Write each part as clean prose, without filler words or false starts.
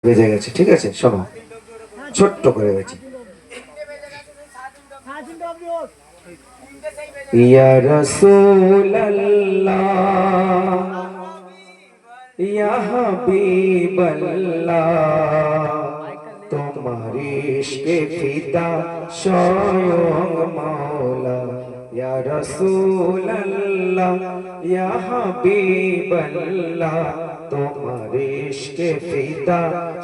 বেজে গেছে, ঠিক আছে? শোনো, ছোট্ট করে গেছি। ইয়া রাসূলুল্লাহ ইয়া হাবিবাল্লাহ, তোমার ইশকে ফিদা স্বয়ং মাওলা। ইয়া রাসূলুল্লাহ ইয়া হাবিবাল্লাহ, তোমার ইশকে ফিদা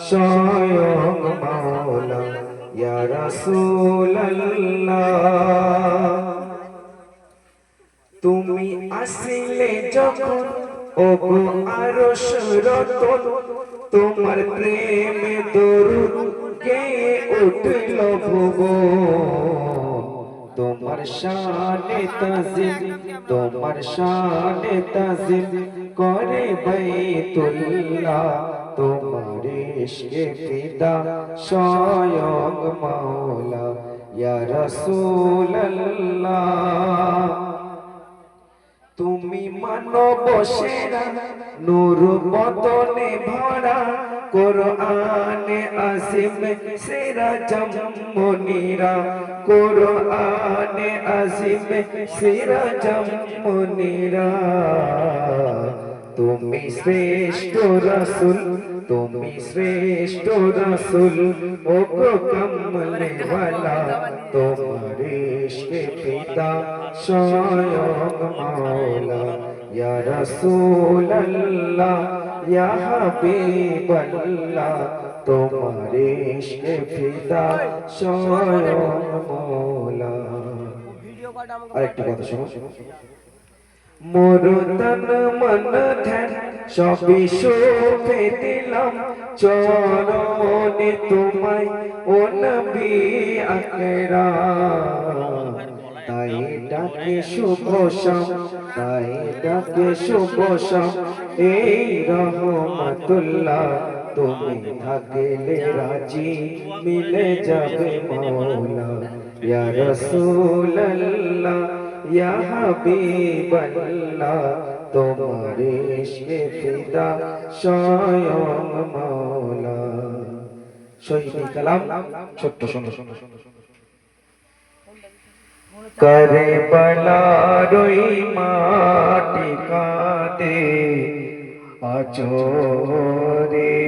স্বয়ং মাওলা। ইয়া রাসূলুল্লাহ, তুমি আসিলে যখন ওগো আরশ রতন, তোমার প্রেমে দরুদ গেয়ে উঠল ভুবন। তোমার শানে তাজিম, তোমার শানে তাজিম করে বাইতুল্লাহ, তোমার ইশকে ফিদা স্বয়ং মাওলা। ইয়া রাসূলুল্লাহ, তুমি মানব সেরা নূর বদনে ভরা, কোরআনে আজিম সেরা জামমনিরা, কোরআনে আজিম সেরা জামমনিরা। তুমি শ্রেষ্ঠ রাসূল, তুমি শ্রেষ্ঠ রাসূল, ও গো কমলে ওয়ালা, তোমার ইশকে ফিদা স্বয়ং মাওলা। ইয়া রাসূলুল্লাহ ইয়া হাবিবাল্লাহ, তোমার ইশকে ফিদা স্বয়ং মাওলা। আরেকটা কথা শোনো, মোর তন মন ধ্যান সবই সঁপে দিলাম চরণে তোমায়, ও নবী আকরাম। তাই ডাকে শুভ শাম, তাই ডাকে শুভ শাম, এই রহমতুল্লাহ, তুমি থাকলে রাজি মিলে যাবে মাওলা। ইয়া রাসূলুল্লাহ ইয়া হাবিবাল্লাহ, তোমার ইশকে ফিদা স্বয়ং মাওলা। শহীদ কালাম ছোট্ট শোনো। কারবালার ওই মাটি কাঁদে আজরে,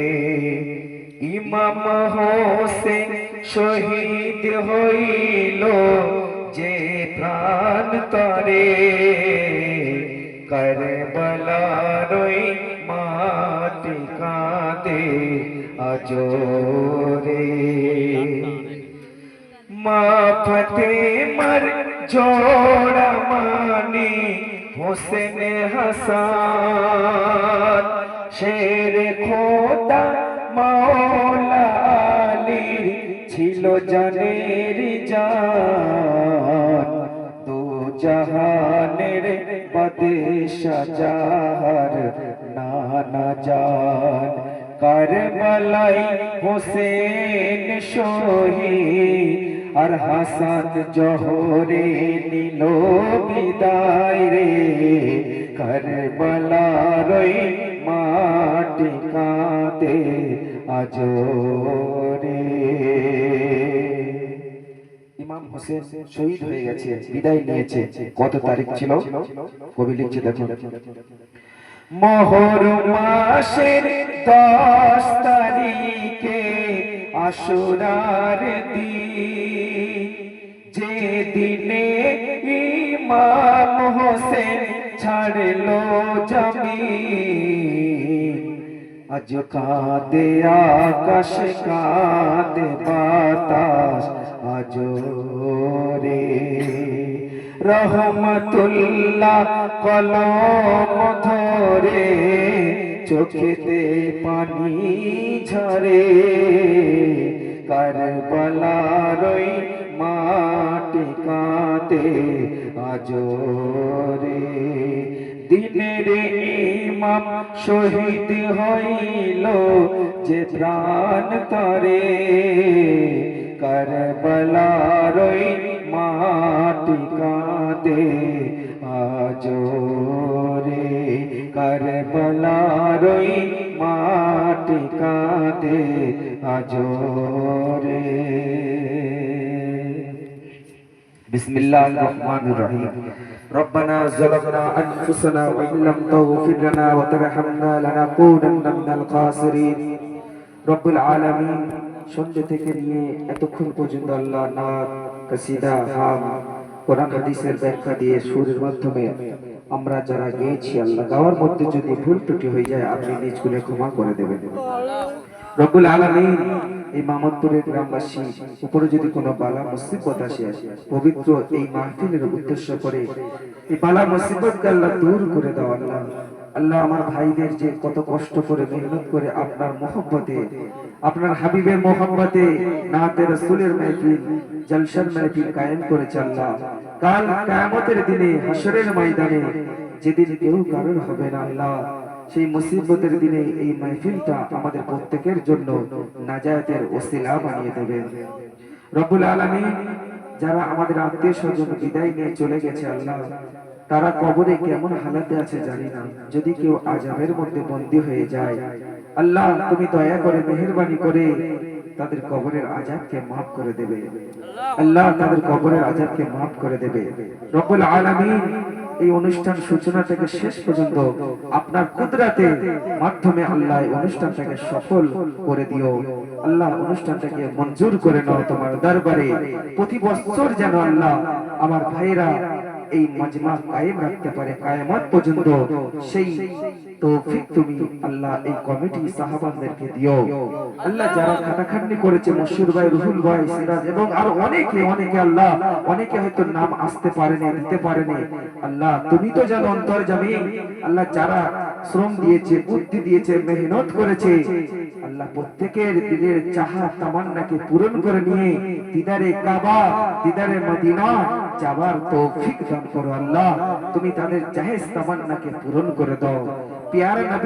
ইমাম হোসেন শহীদ হইল যে প্রাণ তরে। কারবালার ওই মাটি কাঁদে আজরে, মা ফাতেমার জোড়া মানি হোসেন হাসান, শের খোদা মাওলা আলী ছিল জানের জান। দু জাহানের বাদশা যার নানা জান, কারবালাই হোসেন শহীদ আর হাসান জোহরে নিল বিদায় রে। কারবালার ওই মাটি কাঁদে আজরে। ইমাম হোসেন শহীদ হয়ে গেছে, বিদায় নিয়েছে। কত তারিখ ছিল? কবি লিখছে দেখো, মুহররম মাসের 10 তারিখে আশুরার দিন, যে দিনে ইমাম হোসেন ছাড়লো জমিন। আজ কাঁদে আকাশ, কাঁদে বাতাস আজ রে। রহমতুল্লাহ কলম ধরে, চোখেতে পানি ঝরে। কারবালার ওই মাটি কাঁদে আজরে, দিনের ইমাম শহীদ হইল যে প্রাণ তরে। কারবালার ওই মাটি কাঁদে আজরে, কারবালার ওই মাটি কাঁদে আজরে। বিসমিল্লাহির রহমানির রহিম। রব্বানা যালামনা আনফুসানা ওয়া ইন লাম তাগফির লানা ওয়া তারহামনা লানাকুনান্না মিনাল খাসিরিন। রব্বুল আলামিন সন্ধ্যে থেকে নিয়ে এতক্ষণ পর্যন্ত আল্লাহ নাত, কাসিদা, হাম, কোরআন হাদিসের ব্যাখ্যা দিয়ে সুরের মাধ্যমে আমরা যারা গেয়েছি, আল্লাহ গাওয়ার মধ্যে যদি ভুল ত্রুটি হয়ে যায় আপনি নিজ গুণে ক্ষমা করে দেবেন। রব্বুল আলামিন এই মামদপুরের গ্রামবাসী উপরে যদি কোনো বালা মুসিবত আসে, পবিত্র এই মাহফিলের উদ্দেশ্য করে এই বালা মুসিবতকে আল্লাহ দূর করে দাও। আল্লাহ আল্লাহ আমার ভাইদের যে কত কষ্ট করে মেহনত করে আপনার মোহব্বতে, আপনার হাবিবের মোহব্বতে নাতে রাসূলের মাহফিল, জলসার মাহফিল কায়েম করেছে আল্লাহ, কাল কিয়ামতের দিনে হাশরের ময়দানে যেদিন কেউ কারণ হবে না আল্লাহ, সেই মুসিবতের দিনে এই মাহফিলটা আমাদের প্রত্যেকের জন্য নাজাতের ওসিলা বানিয়ে দেবেন। রব্বুল আলামিন যারা আমাদের আত্মীয় স্বজন বিদায় নিয়ে চলে গেছে আল্লাহ, তারা কবরে কেমন হালাতে আছে জানি না, যদি কেউ আযাবের মধ্যে বন্দী হয়ে যায় আল্লাহ তুমি দয়া করে মেহেরবানি করে তাদের কবরের আযাবকে maaf করে দেবে আল্লাহ, তাদের কবরের আযাবকে maaf করে দেবে। রব্বুল আলামিন এই অনুষ্ঠান সূচনা থেকে শেষ পর্যন্ত আপনার কুদরতে মাধ্যমে আল্লাহ এই অনুষ্ঠানটাকে সফল করে দিও আল্লাহ, অনুষ্ঠানটাকে মঞ্জুর করে নাও তোমার দরবারে। প্রতি বছর যেন আল্লাহ আমার ভাইরা এই মাজমা কায়েম রাখতে পারে কিয়ামত পর্যন্ত, সেই তৌফিক তুমি আল্লাহ এই কমিটি সাহাবাদেরকে দিও আল্লাহ। যারা খাটাখাটনি করেছে, মশহুর ভাই, রুহুল ভাই, সিরাজ এবং আর অনেকে আল্লাহ, অনেকে হয়তো নাম আসতে পারেনি, দিতে পারেনি আল্লাহ, তুমি তো জানো অন্তর্যামী আল্লাহ। যারা শ্রম দিয়েছে, বুদ্ধি দিয়েছে, মেহনত করেছে আল্লাহ, প্রত্যেকের দিলের চাহা তামান্নাকে পূরণ করে নিয়ে দিদারে কাবা, দিদারে মদিনা যাবার তৌফিক দান করো আল্লাহ। তুমি তাদের জায়েজ তামান্নাকে পূরণ করে দাও। প্যারা নবী